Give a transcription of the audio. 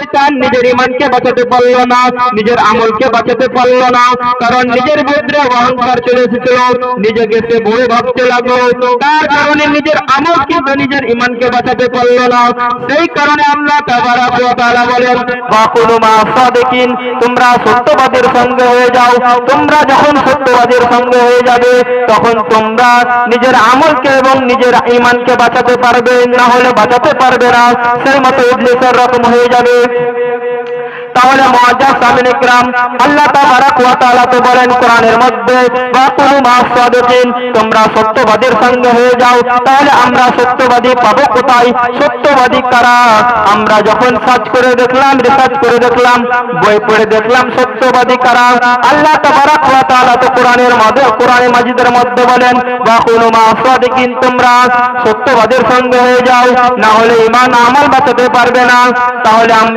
শয়তান নিজের ঈমানকে বাঁচাতে পারল না, নিজের আমলকে বাঁচাতে পারল না, কারণ নিজের ভিতরে অহংকার চলে এসেছিল, নিজেকে সে বড় ভাবতে লাগলো, তার কারণে নিজের আমল কিন্তু নিজের ঈমানকে বাঁচাতে পারল না। সেই কারণে আল্লাহ তাবারাক ওয়া তাআলা বলেন, ওয়াকুনু মা'আস সাদিকিন, তোমরা সত্যবাদীর সঙ্গে হয়ে যাও। তোমরা যখন সত্যবাদীর সঙ্গে হয়ে যাবে তখন তোমরা নিজের আমলকে এবং নিজের ঈমানকে বাঁচাতে পারবে, না হলে বাঁচাতে পারবে না, সেই মতো ইবলীসের রকম হয়ে যাবে। তাহলে মুআজ্জাজ সামিন ইকরাম, আল্লাহ তাবারাক ওয়া তাআলা তো বলেন কোরআনের মধ্যে, ওয়াকুনু মা'আস সাদিকিন, তোমরা সত্যবাদীর সঙ্গে হয়ে যাও। তাহলে আমরা সত্যবাদী পাবো কোথায়? সত্যবাদী কারা? আমরা যখন সার্চ করে দেখলাম, রিসার্চ করে দেখলাম, বই পড়ে দেখলাম সত্যবাদী কারা। আল্লাহ তাবারাক ওয়া তাআলা তো কোরআনের মধ্যে, কোরআনে মাজিদের মধ্যে বলেন, ওয়াকুনু মা'আস সাদিকিন, তোমরা সত্যবাদীর সঙ্গে হয়ে যাও, না হলে ঈমান আমল বাঁচাতে পারবে না। তাহলে